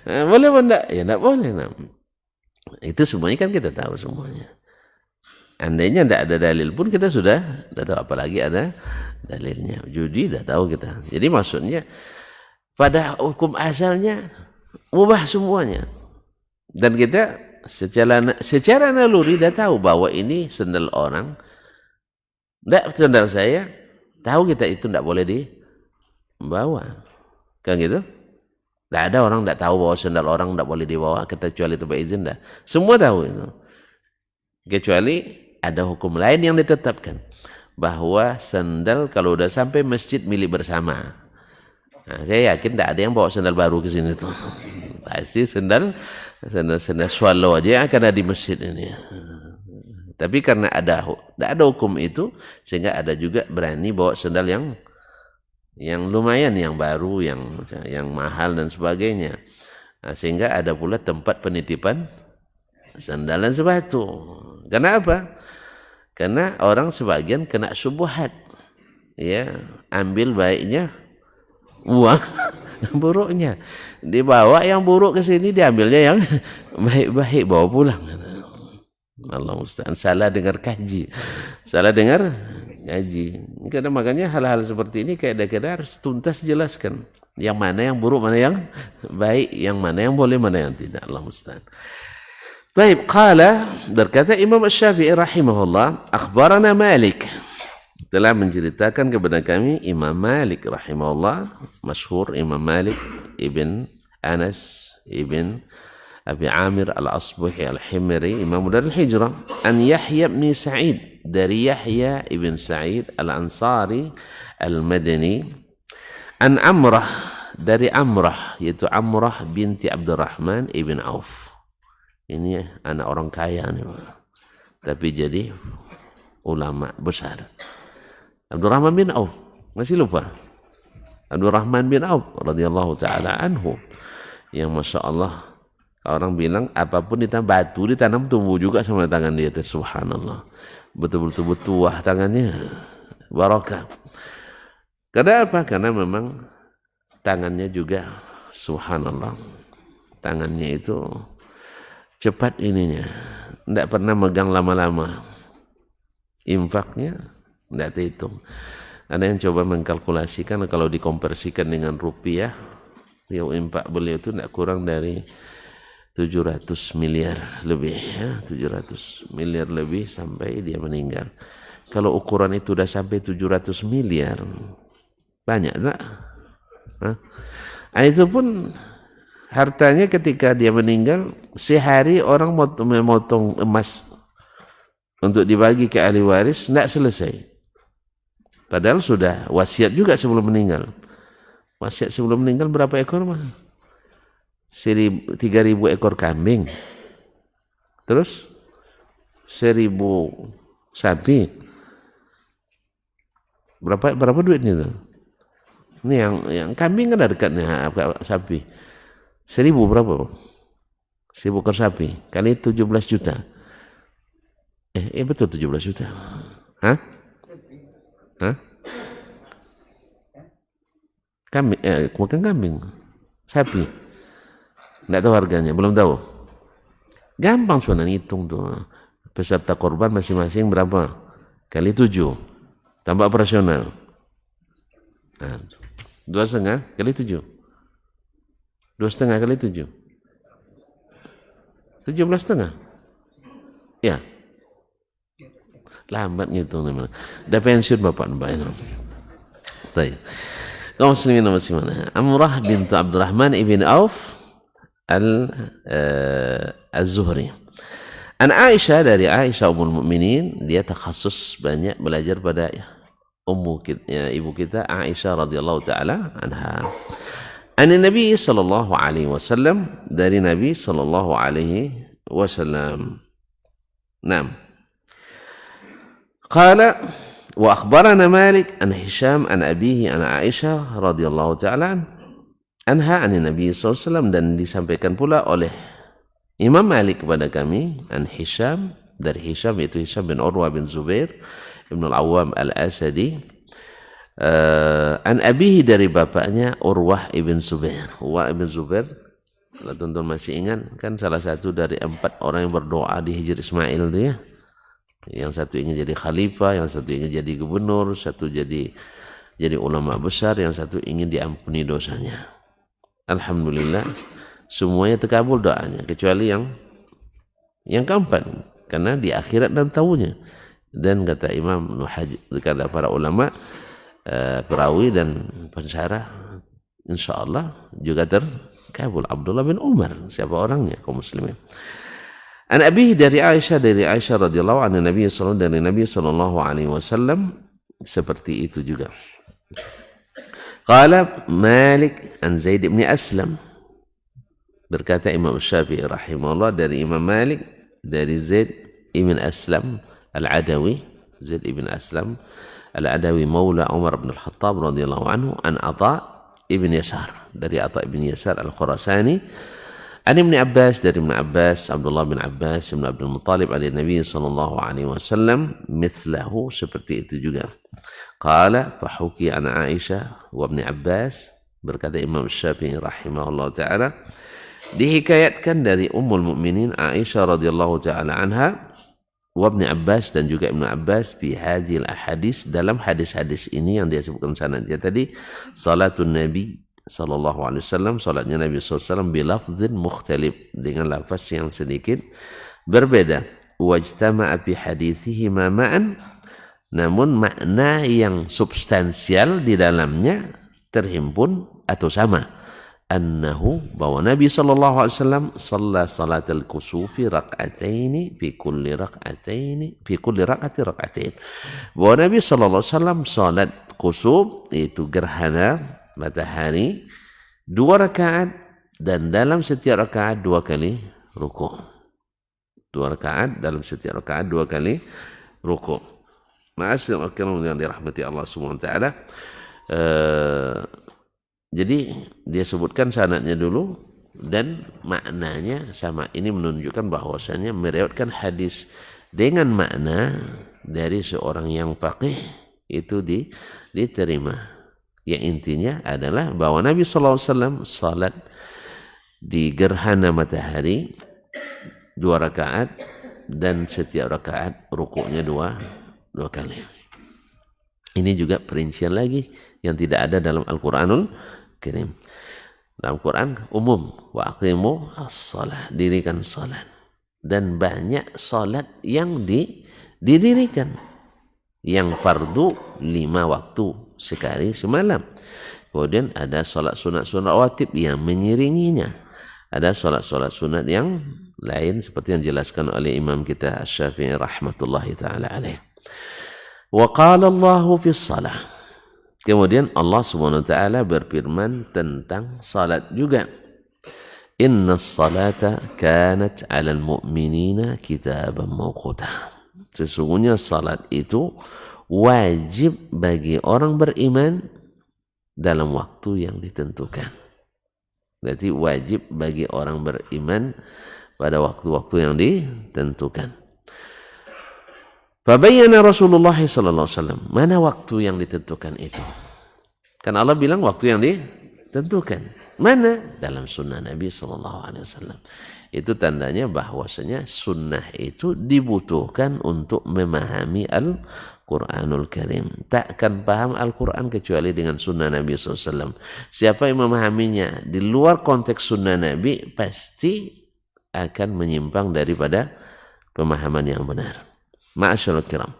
Boleh apa tidak? Ya tidak boleh. Itu semuanya kan kita tahu semuanya. Andainya tidak ada dalil pun kita sudah tahu, apalagi ada dalilnya. Judi dah tahu kita. Jadi maksudnya pada hukum asalnya mubah semuanya. Dan kita secara naluri dah tahu bahwa ini sendal orang. Tidak sendal saya, tahu kita itu tidak boleh dibawa. Kan gitu? Tidak ada orang tidak tahu bahwa sendal orang tidak boleh dibawa kecuali itu berizin dah. Semua tahu itu. Kecuali ada hukum lain yang ditetapkan bahwa sendal kalau udah sampai masjid milik bersama. Nah, saya yakin tidak ada yang bawa sendal baru ke sini tuh. Pasti sendal swallow aja yang akan ada di masjid ini. Tapi karena tidak ada hukum itu, sehingga ada juga berani bawa sendal yang lumayan, yang baru, yang mahal dan sebagainya. Nah, sehingga ada pula tempat penitipan sandal dan sepatu. Kenapa? Karena orang sebagian kena syubhat. Ya, ambil baiknya, buang buruknya. Dibawa yang buruk ke sini, diambilnya yang baik-baik, bawa pulang. Allah musta'an, salah dengar kaji. Salah dengar kaji. Karena makanya hal-hal seperti ini kadang-kadang harus tuntas jelaskan. Yang mana yang buruk, mana yang baik, yang mana yang boleh, mana yang tidak. Allah musta'an. Baik, qala, berkata Imam Syafi'i rahimahullah, akhbarana Malik, telah menceritakan kepada kami Imam Malik rahimahullah, masyhur Imam Malik ibn Anas ibn Abi Amir al-Asbuhi al-Himri, Imam Darul Hijrah, an Yahya bin Sa'id, dari Yahya ibn Sa'id al-Ansari al-Madani, an Amrah, dari Amrah, yaitu Amrah binti Abdurrahman ibn Auf. Ini anak orang kaya nih, tapi jadi ulama besar. Abdurrahman bin Auf, masih lupa? Abdurrahman bin Auf radhiyallahu taala anhu, yang masya Allah orang bilang apapun batu ditanam tumbuh juga sama tangan dia. Subhanallah, betul-betul bertuah tangannya, barakah. Karena apa? Karena memang tangannya juga subhanallah, tangannya itu cepat ininya, tidak pernah megang lama-lama. Infaknya tidak terhitung. Ada yang coba mengkalkulasikan, kalau dikonversikan dengan rupiah, yang infak beliau itu tidak kurang dari 700 miliar lebih, ya, 700 miliar lebih sampai dia meninggal. Kalau ukuran itu sudah sampai 700 miliar, banyak tak? Itu pun hartanya ketika dia meninggal, sehari orang memotong emas untuk dibagi ke ahli waris, tidak selesai. Padahal sudah wasiat juga sebelum meninggal. Wasiat sebelum meninggal berapa ekor mah? 3.000 ekor kambing. Terus 1.000 sapi. Berapa duitnya tuh? Ini yang kambing kan ada dekatnya sapi. 1.000 berapa? 1.000 ekor sapi kali 17 juta. Betul 17 juta. Hah? Kambing, bukan kambing, sapi. Tidak tahu harganya, belum tahu. Gampang sebenarnya hitung tuh. peserta korban masing-masing berapa? Kali 7. Tambah operasional. Nah, 2,5 kali 7. 2,5 kali 7. 17,5. Ya. Lambat ngitung memang. Dah pensiun bapak mbak itu. Baik. Kaum muslimin dan muslimat. Amrah bintu Abdurrahman ibn Auf Az-Zuhri. An Aisyah, dari Aisyah ummul mukminin, dia takhasus banyak belajar pada ibu kita Aisyah radhiyallahu taala anha. An Nabi sallallahu alaihi wasallam, dari Nabi sallallahu alaihi wasallam. Naam. Qala wa akhbarana Malik an Hisham an abihi an Aisyah radhiyallahu taala anha an Nabi sallallahu alaihi wasallam, dan disampaikan pula oleh Imam Malik kepada kami an Hisham, dari Hisham, yaitu Hisham bin Urwa bin Zubair ibn al-Awwam al-Asadi, an abihi, dari bapaknya Urwah ibn Zubair. Urwah ibn Zubair, kalau tuan-tuan masih ingat, kan salah satu dari 4 orang yang berdoa di Hijr Ismail itu ya. Yang satu ingin jadi khalifah, yang satu ingin jadi gubernur, satu jadi ulama besar, yang satu ingin diampuni dosanya. Alhamdulillah, semuanya terkabul doanya, kecuali yang keempat, karena di akhirat dan tahunya. Dan kata Imam Nuhaj, kata para ulama, perawi dan pensyarah, insyaallah juga terkabul. Abdullah bin Umar, siapa orangnya, kaum muslimin. An abihi, dari Aisyah radhiyallahu anha, Nabi sallallahu, dari Nabi sallallahu alaihi wasallam, seperti itu juga. Qala Malik an Zaid bin Aslam, berkata Imam Syafi'i rahimahullah, dari Imam Malik, dari Zaid ibn Aslam al-Adawi, Zaid ibn Aslam al-Adawi maula Umar bin al-Khattab radhiyallahu anhu, an Atha ibn Yasar, dari Atha ibn Yasar al-Khurasani, an Ibn Abbas, dari Ibn Abbas, Abdullah bin Abbas ibn Abdul Muttalib, dari Nabi sallallahu alaihi wasallam, mithlahu, seperti itu juga. Qala fahuki an Aisyah wa Ibn Abbas, berkata Imam Syafi'i rahimahullah taala, dihikayatkan dari Ummul Mukminin Aisyah radhiyallahu taala anha wa Ibn Abbas, dan juga Ibn Abbas, fi hadhil ahadis, dalam hadis-hadis ini yang dia sebutkan sanadnya tadi, salatun Nabi sallallahu alaihi wasallam, salatnya Nabi sallallahu alaihi wasallam, bilafdhin mukhtalif, dengan lafaz yang sedikit berbeda, wajtama'a fi hadithihi ma ma'an, namun makna yang substansial di dalamnya terhimpun atau sama. Annahu, bahwa Nabi sallallahu alaihi wasallam shalla salatal kusufi rak'ataini fi kulli rak'ati rak'atain. Bahwa Nabi sallallahu alaihi wasallam salat kusuf, itu gerhana matahari, 2 rakaat, dan dalam setiap rakaat 2 kali rukuk. 2 rakaat, dalam setiap rakaat 2 kali rukuk. Ma'asyiral kiram yang dirahmati Allah Subhanahu wa taala. Jadi dia sebutkan sanadnya dulu dan maknanya sama. Ini menunjukkan bahwasanya meriwayatkan hadis dengan makna dari seorang yang faqih itu diterima. Yang intinya adalah bahwa Nabi sallallahu alaihi wasallam salat di gerhana matahari 2 rakaat, dan setiap rakaat rukuknya 2 kali. Ini juga perincian lagi yang tidak ada dalam Al-Quranul Karim. Dalam Quran umum, wa aqimu as-salah, dirikan salat. Dan banyak salat yang didirikan. Yang fardu 5 waktu sekali semalam. Kemudian ada salat sunat-sunat rawatib yang mengiringinya. Ada salat-salat sunat yang lain seperti yang dijelaskan oleh Imam kita Asy-Syafi'i rahmatullahi taala alaih. Wa qala Allahu fi shalah. Kemudian Allah Subhanahu wa taala berfirman tentang salat juga. Innas salata kanat 'alal mu'minina kitaban mawquta. Sesungguhnya salat itu wajib bagi orang beriman dalam waktu yang ditentukan. Berarti wajib bagi orang beriman pada waktu-waktu yang ditentukan. Fabayyana Rasulullah sallallahu alaihi wasallam, mana waktu yang ditentukan itu? Kan Allah bilang waktu yang ditentukan. Mana? Dalam sunnah Nabi sallallahu alaihi wasallam. Itu tandanya bahwasanya sunnah itu dibutuhkan untuk memahami Al-Quranul Karim. Takkan paham Al-Quran kecuali dengan sunnah Nabi SAW. Siapa yang memahaminya di luar konteks sunnah Nabi pasti akan menyimpang daripada pemahaman yang benar. Ma'asyarul kiram.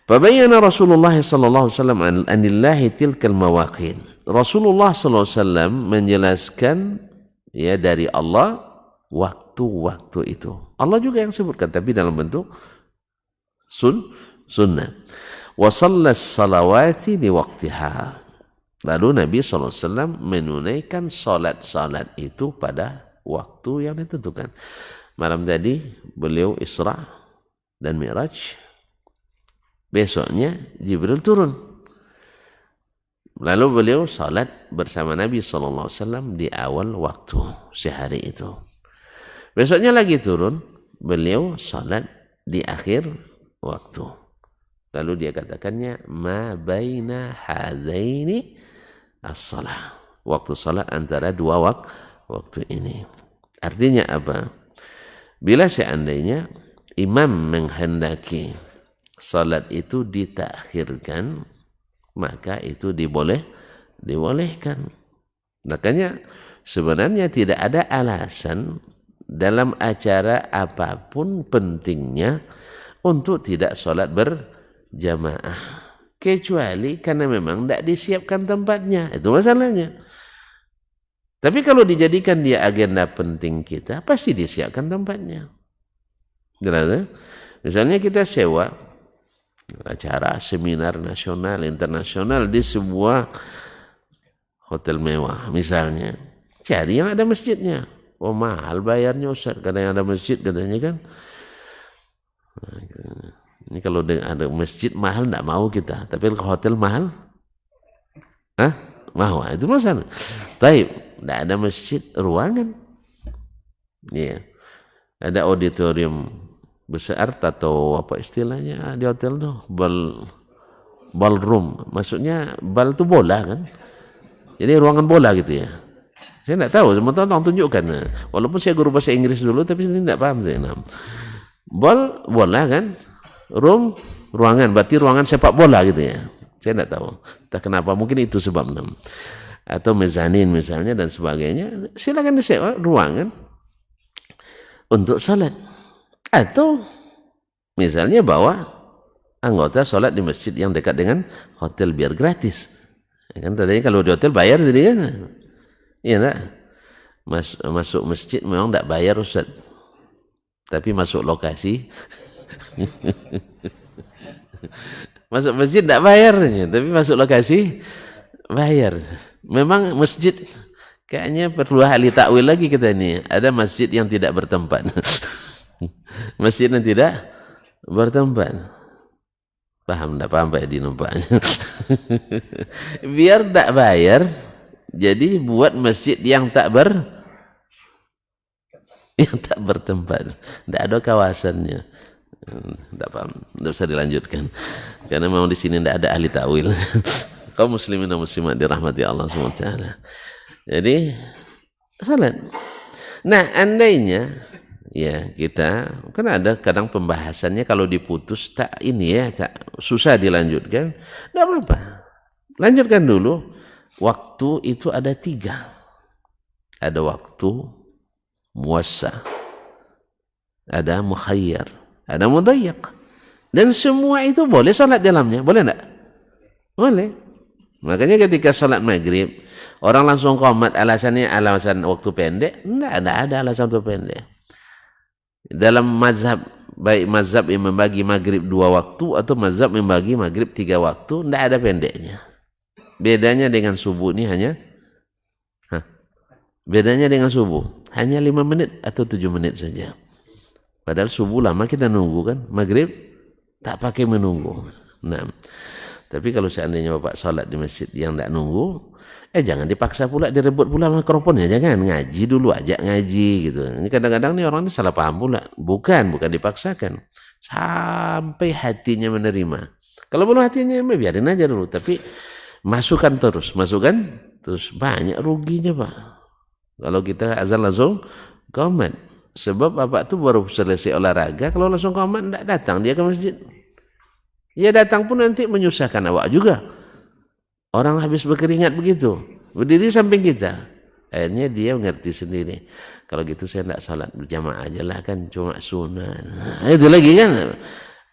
Fabayyana Rasulullah sallallahu alaihi wasallam anillahi tilkal mawaqin. Rasulullah sallallahu alaihi wasallam menjelaskan ya dari Allah waktu-waktu itu. Allah juga yang sebutkan tapi dalam bentuk sunnah. Wa sallas salawati di waqtiha. Lalu Nabi sallallahu alaihi wasallam menunaikan salat-salat itu pada waktu yang ditentukan. Malam tadi beliau Isra dan Mi'raj. Besoknya Jibril turun. Lalu beliau salat bersama Nabi sallallahu alaihi wasallam di awal waktu sehari itu. Besoknya lagi turun, beliau salat di akhir waktu. Lalu dia katakannya ma baina hadaini as-salah. Waktu salat antara dua waktu ini. Artinya apa? Bila seandainya imam menghendaki salat itu ditakhirkan, maka itu dibolehkan. Makanya sebenarnya tidak ada alasan dalam acara apapun pentingnya untuk tidak sholat berjamaah. Kecuali karena memang tidak disiapkan tempatnya. Itu masalahnya. Tapi kalau dijadikan dia agenda penting kita, pasti disiapkan tempatnya. Jelas? Misalnya kita sewa acara seminar nasional, internasional di sebuah hotel mewah misalnya. Cari yang ada masjidnya. Oh mahal bayarnya Ustaz, kadang yang ada masjid katanya kan. Ini kalau ada masjid mahal tidak mau kita, tapi kalau hotel mahal, mau, itu masalah. Taib, tidak ada masjid, ruangan. Ya, ada auditorium besar atau apa istilahnya di hotel tuh, ballroom, maksudnya bal itu bola kan. Jadi ruangan bola gitu ya. Saya tidak tahu, sementara orang tunjukkan. Walaupun saya guru bahasa Inggris dulu, tapi saya tidak paham. Bola kan, ruangan, berarti ruangan sepak bola gitu ya. Saya tidak tahu. Tak kenapa, mungkin itu sebabnya. Atau mezanin misalnya dan sebagainya. Silakan disewa ruangan untuk salat. Atau misalnya bawa anggota salat di masjid yang dekat dengan hotel biar gratis. Kan tadinya kalau di hotel bayar jadi kan. Iya enggak? Masuk masjid memang enggak bayar Ustaz. Tapi masuk lokasi masuk masjid enggak bayar, tapi masuk lokasi bayar. Memang masjid kayaknya perlu ahli takwil lagi kita ini. Ada masjid yang tidak bertempat. Masjid yang tidak bertempat. Paham enggak? Paham Pak Edi nampaknya. Biar enggak bayar, jadi buat masjid yang tak bertempat, tidak ada kawasannya. Tidak paham, tidak bisa dilanjutkan. Karena memang di sini tidak ada ahli takwil. Kaum muslimin dan muslimat dirahmati Allah SWT. Jadi salat. Nah, andainya ya kita kan ada kadang pembahasannya kalau diputus tak ini ya, tak susah dilanjutkan. Tidak apa-apa. Lanjutkan dulu. Waktu itu ada 3. Ada waktu muwassa, ada mukhayyar, ada mudayyak. Dan semua itu boleh salat dalamnya. Boleh enggak? Boleh. Makanya ketika salat maghrib, orang langsung qomat alasannya alasan waktu pendek. Enggak ada alasan waktu pendek. Dalam mazhab, baik mazhab yang membagi maghrib 2 waktu atau mazhab membagi maghrib 3 waktu, enggak ada pendeknya. Bedanya dengan subuh ini hanya bedanya dengan subuh hanya 5 menit atau 7 menit saja. Padahal subuh lama kita nunggu kan, maghrib tak pakai menunggu. Nah, tapi kalau seandainya Bapak salat di masjid yang tidak nunggu, jangan dipaksa pula, direbut pula mikrofonnya, jangan ngaji dulu, ajak ngaji gitu. Ini kadang-kadang nih orang ini salah paham pula. Bukan dipaksakan. Sampai hatinya menerima. Kalau belum hatinya biarin aja dulu, tapi masukkan terus banyak ruginya Pak. Kalau kita azan langsung qomat. Sebab bapak tuh baru selesai olahraga, kalau langsung komat tidak datang dia ke masjid. Ya datang pun nanti menyusahkan awak juga. Orang habis berkeringat begitu, berdiri samping kita. Akhirnya dia mengerti sendiri. Kalau gitu saya tidak salat berjamaah aja lah, kan cuma sunat. Itu lagi kan.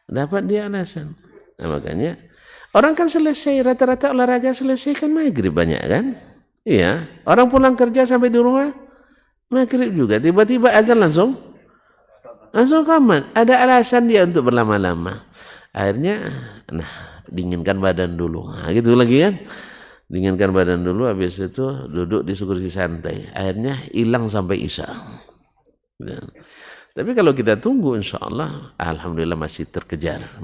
Dapat dia alasan. Nah, makanya orang kan selesai, rata-rata olahraga selesai kan maghrib banyak kan. Iya. Orang pulang kerja sampai di rumah maghrib juga. Tiba-tiba azan langsung kamat. Ada alasan dia untuk berlama-lama. Akhirnya, dinginkan badan dulu. Nah, gitu lagi kan. Dinginkan badan dulu, habis itu duduk di kursi santai. Akhirnya hilang sampai isya. Ya. Tapi kalau kita tunggu, insya Allah, alhamdulillah masih terkejar.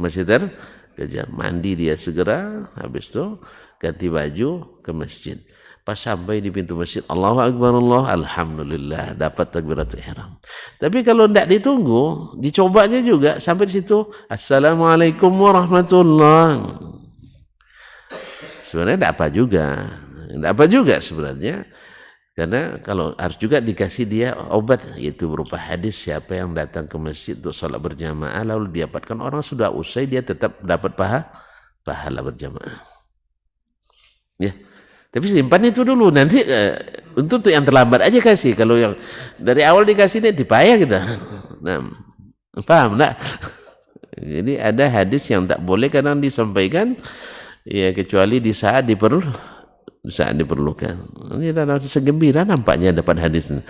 Mandi dia segera, habis itu ganti baju ke masjid. Pas sampai di pintu masjid, Allahu Akbar, alhamdulillah, dapat takbiratul ihram. Tapi kalau tidak ditunggu, dicobanya juga sampai di situ, Assalamualaikum warahmatullahi. Sebenarnya tidak apa juga sebenarnya. Karena kalau harus juga dikasih dia obat, yaitu berupa hadis, siapa yang datang ke masjid untuk sholat berjamaah lalu didapatkan orang sudah usai, dia tetap dapat pahala berjamaah. Ya. Tapi simpan itu dulu, nanti untuk yang terlambat aja kasih. Kalau yang dari awal dikasih ini dipayah kita. Nah, paham tak? Jadi ada hadis yang tak boleh kadang disampaikan, ya kecuali di saat diperlukan. Ini adalah segembira nampaknya dapat hadis ini.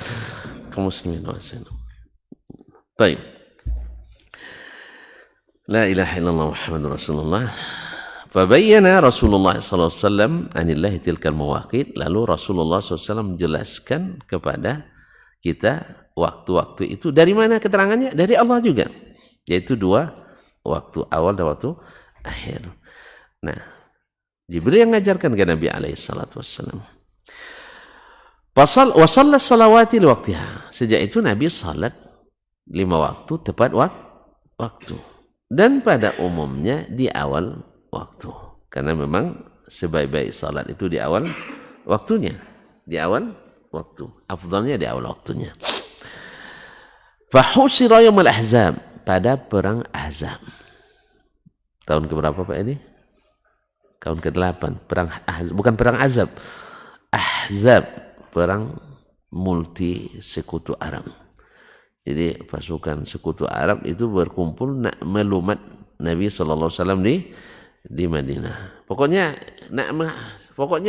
Kaum muslimin wasallam. Baik. La ilaha illallah Muhammadur Rasulullah. Fabayyana Rasulullah sallallahu alaihi wasallam anillahi tilkal mawaqit, lalu Rasulullah SAW menjelaskan kepada kita waktu-waktu itu dari mana keterangannya? Dari Allah juga, yaitu 2 waktu awal dan waktu akhir. Nah, Jibril yang mengajarkan ke Nabi alaihi salatu wassalam. Wa shalla salawati li waqtiha. Sejak itu Nabi salat 5 waktu tepat waktu. Dan pada umumnya di awal waktu, karena memang sebaik-baik salat itu di awal waktunya, afdalnya di awal waktunya. Fahusira yaumul ahzab, pada perang Ahzab. Tahun keberapa Pak ini? Tahun ke-8, perang Ahzab, bukan perang Azab. Ahzab, perang multi sekutu Arab. Jadi pasukan sekutu Arab itu berkumpul nak melumat Nabi sallallahu alaihi wasallam di Madinah. Pokoknya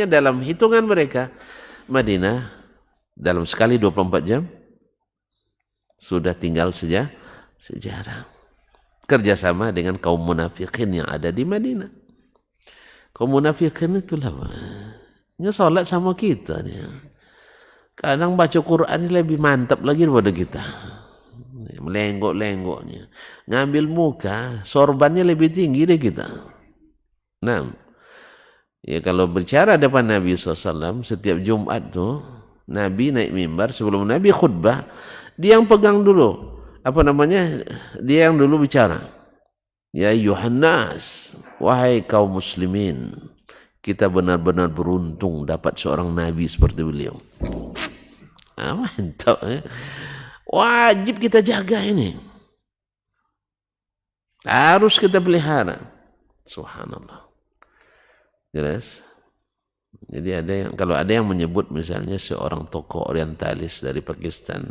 dalam hitungan mereka Madinah dalam sekali 24 jam sudah tinggal sejarah. Kerjasama dengan kaum munafikin yang ada di Madinah. Kaum munafikin itulah dia salat sama kita dia. Kadang baca Quran lebih mantap lagi daripada kita. Melenggok-lenggoknya. Ngambil muka, sorbannya lebih tinggi dari kita. Nah, ya kalau bicara depan Nabi SAW setiap Jumat tuh Nabi naik mimbar, sebelum Nabi khutbah dia yang pegang dulu dia yang dulu bicara. Ya Yohanes, wahai kaum muslimin, kita benar-benar beruntung dapat seorang Nabi seperti beliau. Mantap ya. Wajib kita jaga ini, harus kita pelihara. Subhanallah. Jelas. Jadi kalau ada yang menyebut misalnya seorang tokoh orientalis dari Pakistan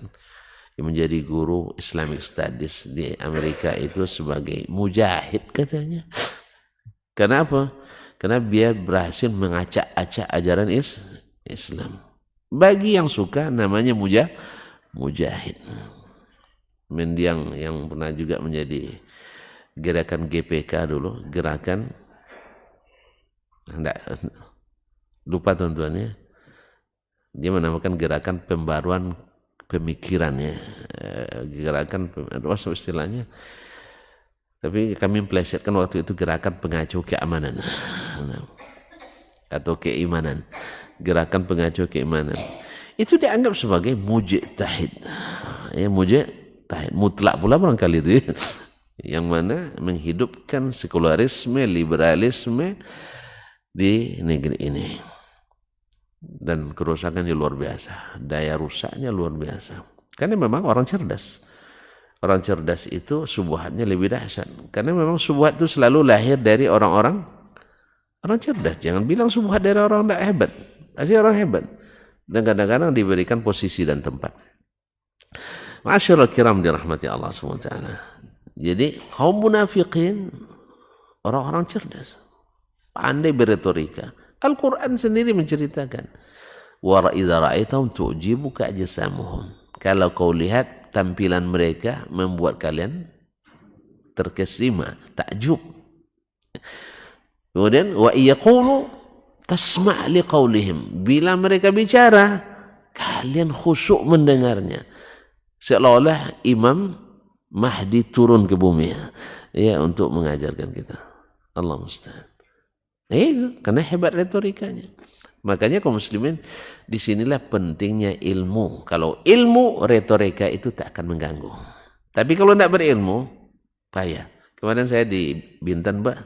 yang menjadi guru Islamic Studies di Amerika itu sebagai mujahid katanya. Kenapa? Karena dia berhasil mengacak-acak ajaran Islam. Bagi yang suka namanya mujahid. Yang pernah juga menjadi gerakan GPK dulu, gerakan lupa tuan-tuannya, dia menamakan gerakan pembaruan pemikirannya, gerakan istilahnya, tapi kami melesetkan waktu itu gerakan pengacau keamanan atau keimanan, gerakan pengacau keimanan. Itu dianggap sebagai mujtahid, ya mujtahid mutlak pula barangkali itu ya. Yang mana menghidupkan sekularisme, liberalisme di negeri ini. Dan kerusakannya luar biasa, daya rusaknya luar biasa. Karena memang orang cerdas. Orang cerdas itu subuhatnya lebih dahsyat. Karena memang subuhat itu selalu lahir dari orang cerdas. Jangan bilang subuhat dari orang tidak hebat. Asli orang hebat. Dan kadang-kadang diberikan posisi dan tempat. Ma'asyiral kiram dirahmati Allah SWT. Jadi kaum munafikin orang-orang cerdas. Pandai berretorika. Al-Quran sendiri menceritakan. Wa idza ra'aitahum tu'jibuka ajsamuhum. Kalau kau lihat tampilan mereka membuat kalian terkesima, takjub. Kemudian wa yaqulu tasma' liqaulihim. Bila mereka bicara, kalian khusyuk mendengarnya. Seolah-olah Imam Mahdi turun ke bumi ya untuk mengajarkan kita. Allah musta'an. Itu karena hebat retorikanya. Makanya kaum muslimin disinilah pentingnya ilmu. Kalau ilmu, retorika itu tak akan mengganggu. Tapi kalau tidak berilmu, payah. Kemarin saya di Bintan, Mbak.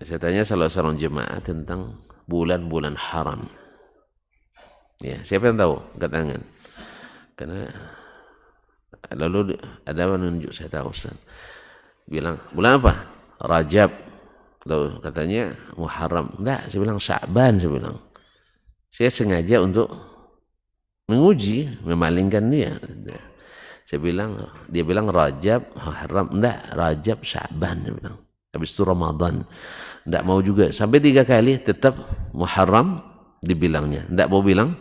Saya tanya salah seorang jemaah tentang bulan-bulan haram. Ya, siapa yang tahu? Angkat tangan. Karena lalu ada menunjuk, saya tahu Ustaz. Bilang, bulan apa? Rajab. Lalu katanya Muharram. Enggak, saya bilang Sya'ban, saya bilang. Saya sengaja untuk menguji, memalingkan dia. Dia bilang Rajab, Muharram. Enggak, Rajab, Sya'ban, dia bilang. Habis itu Ramadan. Enggak mau juga. Sampai 3 kali tetap Muharram dibilangnya. Enggak mau bilang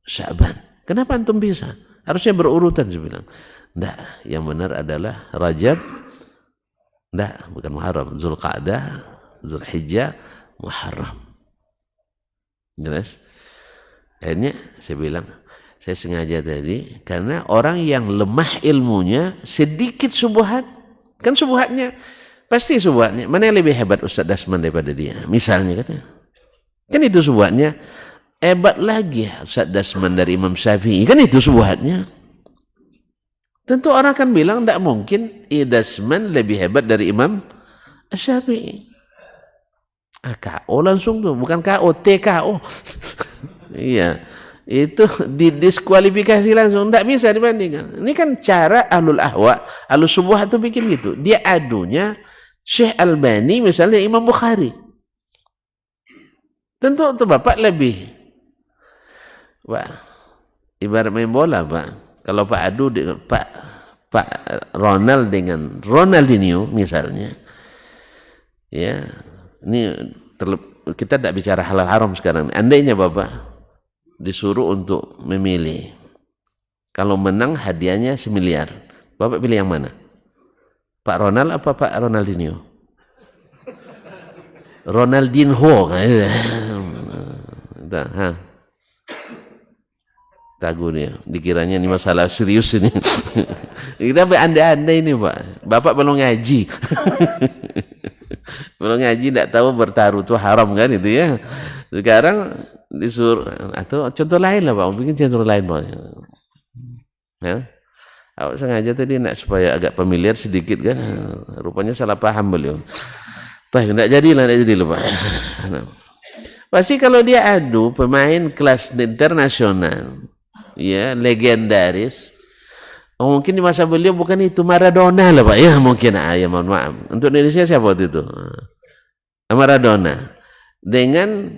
Sya'ban. Kenapa antum bisa? Harusnya berurutan, saya bilang. Enggak, yang benar adalah Rajab. Enggak, bukan Muharram. Zulqa'dah, Zulhijjah, Muharram. Jelas? Akhirnya saya bilang, saya sengaja tadi, karena orang yang lemah ilmunya, sedikit subuhat. Kan subuhatnya, pasti subuhatnya. Mana yang lebih hebat Ustaz Dasman daripada dia? Misalnya katanya. Kan itu subuhatnya. Hebat lagi Ustaz Dasman dari Imam Syafi'i. Kan itu subuhatnya. Tentu orang akan bilang tidak mungkin Dasman lebih hebat dari Imam Syafi'i. KO langsung tuh, bukan KO, TKO. Iya, itu didiskualifikasi langsung, tidak bisa dibandingkan. Ini kan cara ahlul ahwa, ahlul subuhat itu bikin gitu. Dia adunya Syekh Albani misalnya Imam Bukhari. Tentu Bapak lebih. Pak, ibarat main bola, Pak. Kalau Pak adu Pak Ronald dengan Ronaldinho misalnya, ya, ini kita tidak bicara halal haram sekarang. Andainya Bapak disuruh untuk memilih, kalau menang hadiahnya 1 miliar, Bapak pilih yang mana? Pak Ronald apa Pak Ronaldinho? Ronaldinho, tagu nih, dikiranya ini masalah serius ini. Kita berandai-andai ini Pak. Bapak belum ngaji. Belum ngaji, tidak tahu bertaruh itu haram kan itu ya. Sekarang disuruh, atau contoh lain lah Pak, bikin contoh lain Pak. Ya. Aku sengaja tadi nak supaya agak familiar sedikit kan. Rupanya salah paham beliau. Pak, tidak jadilah Pak. Pasti kalau dia adu pemain kelas internasional, ya, legendaris. Mungkin di masa beliau bukan itu Maradona lah Pak, ya mungkin ya mohon maaf. Untuk Indonesia siapa waktu itu? Maradona. Dengan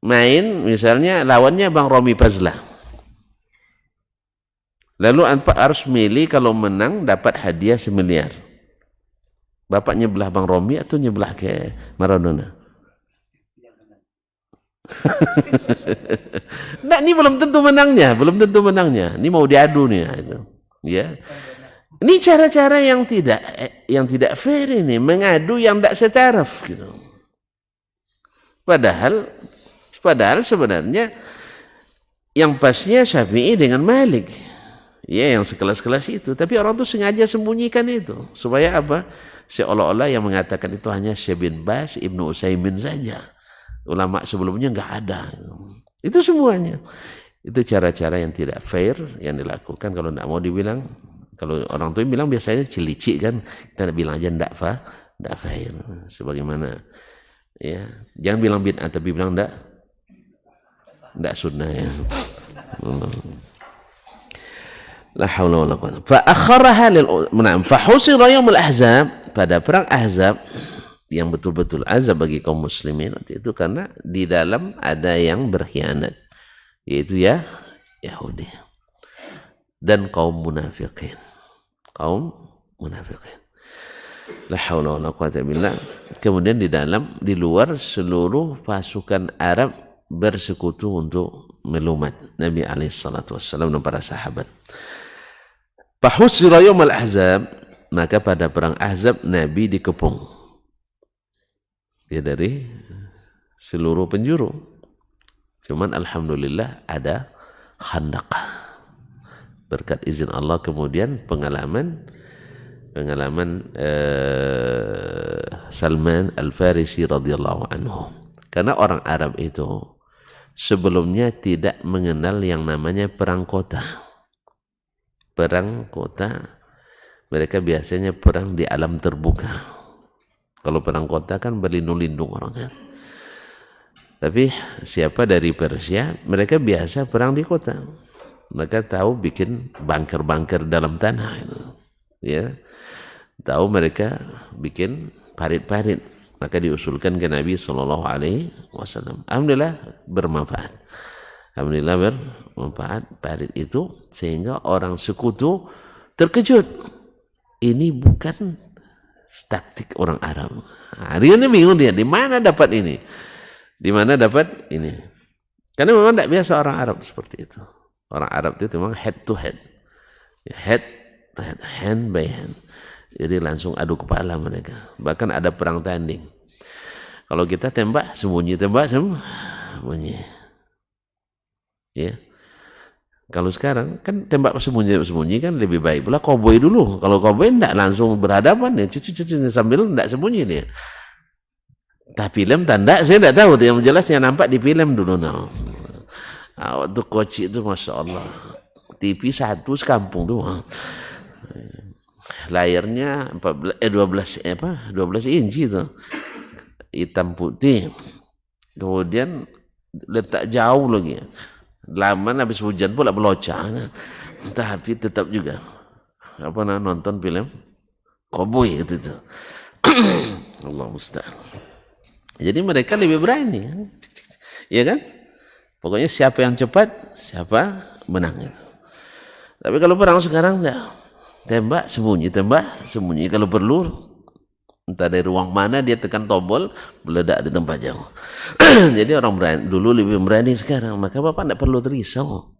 main misalnya lawannya Bang Romi Fazlah. Lalu harus milih kalau menang dapat hadiah 1 miliar. Bapak nyebelah Bang Romi atau nyebelah ke Maradona? Nah, ini belum tentu menangnya. Ini mau diadu nih, itu. Ya. Ini cara-cara yang tidak fair ini, mengadu yang tidak setaraf gitu. Padahal sebenarnya yang pasnya Syafi'i dengan Malik. Ya, yang sekelas-kelas itu, tapi orang tuh sengaja sembunyikan itu supaya apa? Seolah-olah yang mengatakan itu hanya Syekh bin Baz, Ibnu Utsaimin saja. Ulama sebelumnya enggak ada. Itu semuanya. Itu cara-cara yang tidak fair yang dilakukan. Kalau tidak mau dibilang, kalau orang tua bilang biasanya cilicik kan, kita bilang aja tidak fair. Sebagaimana ya, jangan bilang bid'ah tapi bilang tidak sunnah ya. La haula wala quwwata. Fa akharaha lil fa husira yaumul ahzab, pada perang Ahzab yang betul-betul azab bagi kaum muslimin waktu itu karena di dalam ada yang berkhianat, yaitu Yahudi dan kaum munafikin. La haula wala quwwata billah. Kemudian di luar seluruh pasukan Arab bersekutu untuk melumat Nabi alaihi salatu wassalam dan para sahabat. Fahusira yaumul ahzab, maka pada perang Ahzab Nabi dikepung. Dia dari seluruh penjuru. Cuman alhamdulillah ada Khandaq. Berkat izin Allah kemudian pengalaman Salman Al-Farisi radhiyallahu anhu. Karena orang Arab itu sebelumnya tidak mengenal yang namanya perang kota. Perang kota, mereka biasanya perang di alam terbuka. Kalau perang kota kan berlindung-lindung orang kan. Tapi siapa dari Persia, mereka biasa perang di kota. Mereka tahu bikin bunker-bunker dalam tanah itu. Ya. Tahu mereka bikin parit-parit. Maka diusulkan ke Nabi sallallahu alaihi wasallam. Alhamdulillah bermanfaat. Alhamdulillah bermanfaat parit itu sehingga orang sekutu terkejut. Ini bukan taktik orang Arab. Dia bingung dia, di mana dapat ini? Di mana dapat ini? Karena memang tidak biasa orang Arab seperti itu. Orang Arab itu memang head to head. Head to head, hand by hand. Jadi langsung adu kepala mereka. Bahkan ada perang tanding. Kalau kita tembak sembunyi, sembunyi. Ya, kalau sekarang kan tembak sembunyi kan lebih baik pula koboi dulu. Kalau koboi tidak langsung berhadapan ya, sambil tidak sembunyi dia. Tapi film tanda saya tidak tahu, yang jelas yang nampak di film dulu. Waktu koci itu masya Allah, TV 1 sekampung tuh, layarnya 12 inci itu, hitam putih, kemudian letak jauh lagi. Lama habis hujan pula belocah, tapi tetap juga nonton film koboi itu. Allah musta'an. Jadi mereka lebih berani, ya kan? Pokoknya siapa yang cepat, siapa menang itu. Tapi kalau perang sekarang enggak, tembak sembunyi. Kalau perlu entah dari ruang mana dia tekan tombol, meledak di tempat jauh. Jadi orang berani, dulu lebih berani sekarang. Maka Bapak tidak perlu risau.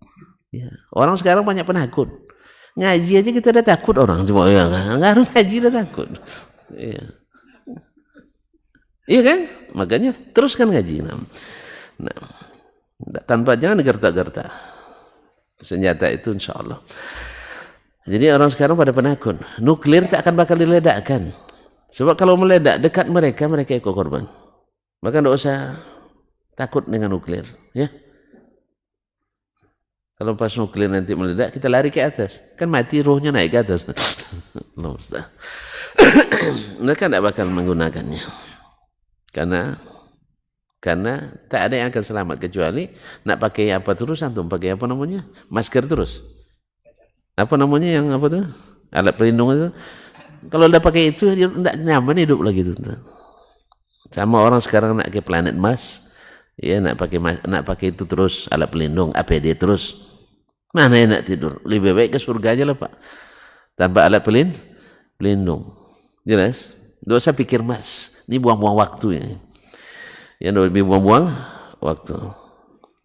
Ya. Orang sekarang banyak penakut. Ngaji aja kita udah takut orang semua. Ya, nggak harus ngaji udah takut. Iya. Iya kan? Makanya teruskan ngaji. Nah, tanpa jangan gertak-gertak. Senjata itu insya Allah. Jadi orang sekarang pada penakut. Nuklir tak akan bakal diledakkan. Sebab kalau meledak dekat mereka ikut korban. Maka tidak usah takut dengan nuklir, ya. Kalau pas nuklir nanti meledak, kita lari ke atas, kan mati ruhnya naik ke atas. Mereka tidak bakal menggunakannya, karena tak ada yang akan selamat kecuali nak pakai apa terus antum, pakai apa namanya, masker terus, apa namanya yang apa tuh, alat pelindung itu. Kalau udah pakai itu dia tidak nyaman hidup lagi tuh. Sama orang sekarang nak ke planet Mars, ya nak pakai itu terus, alat pelindung, APD terus. Mana enak tidur? Lebih baik ke surga aja lah Pak. Tanpa alat pelindung. Jelas? Tidak usah pikir Mars. Ini buang-buang waktu ya. Yang lebih buang-buang waktu.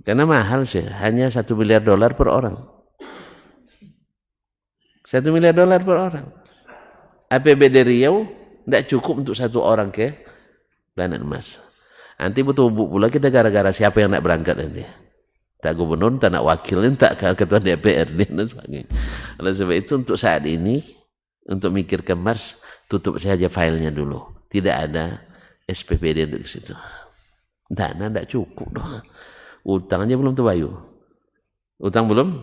Karena mahal sih, hanya $1 miliar per orang. $1 miliar per orang. APBD Riau tidak cukup untuk satu orang ke planet Mars. Nanti betul pula kita gara-gara siapa yang nak berangkat nanti. Tak gubernur, tak nak wakil, tak ketua DPRD dan sebagainya. Oleh sebab itu untuk saat ini, untuk mikir ke Mars, tutup saja filenya dulu. Tidak ada SPPD untuk ke situ. Dana tidak cukup doh. Utangnya belum terbayar. Utang belum?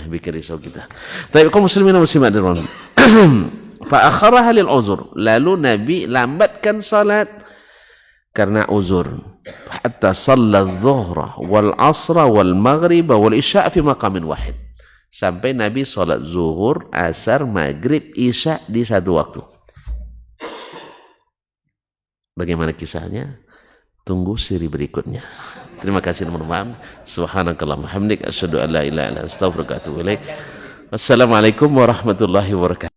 Bikin risau kita. Tapi kaum muslimin dan muslimat dirahmati. Fa akharaha lil uzur. Lalu Nabi lambatkan salat karena uzur. Hatta shalla adh-dhuhra wal 'asra wal maghrib wal isya' fi maqamin wahid. Sampai Nabi sholat zuhur, asar, maghrib, isya di satu waktu. Bagaimana kisahnya? Tunggu seri berikutnya. Terima kasih teman-teman. Subhanakallahumma hamdik asyhadu an la ilaha illa anta astaghfiruka wa atubu ilaik. Wassalamualaikum warahmatullahi wabarakatuh.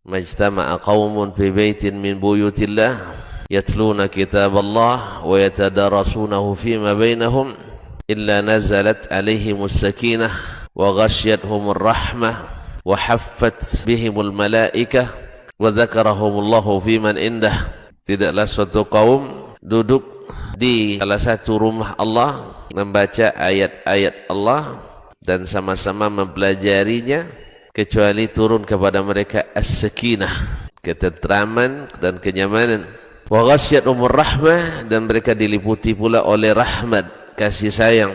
Majtama'a qaumun fi baitin min buyutillah yatluna kitaballah wa yatadarasunahu fima bainahum illa nazalat alaihimus sakinah wa ghasyiyatuhumur rahmah wa haffat bihimul malaikah wa dzakarahumullahu fiman indah. Tidaklah suatu kaum duduk di salah satu rumah Allah membaca ayat-ayat Allah dan sama-sama mempelajarinya kecuali turun kepada mereka as-sakinah, ketentraman dan kenyamanan, wa ghasyiyatuhumur rahmah, dan mereka diliputi pula oleh rahmat, kasih sayang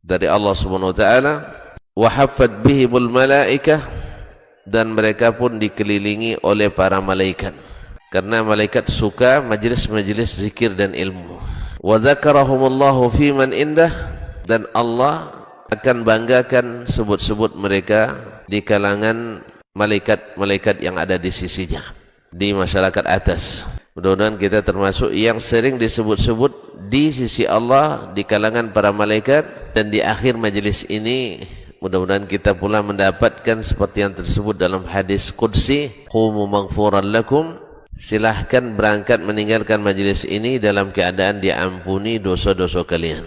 dari Allah Subhanahu wa taala, wa haffat bihimul malaikah, dan mereka pun dikelilingi oleh para malaikat. Karena malaikat suka majlis-majlis zikir dan ilmu. Wa dzakarahumullahu fiman indah, dan Allah akan banggakan sebut-sebut mereka di kalangan malaikat-malaikat yang ada di sisinya, di masyarakat atas. Mudah-mudahan kita termasuk yang sering disebut-sebut di sisi Allah di kalangan para malaikat, dan di akhir majlis ini mudah-mudahan kita pula mendapatkan seperti yang tersebut dalam hadis qudsi, qumu maghfuran lakum, silahkan berangkat meninggalkan majlis ini dalam keadaan diampuni dosa-dosa kalian.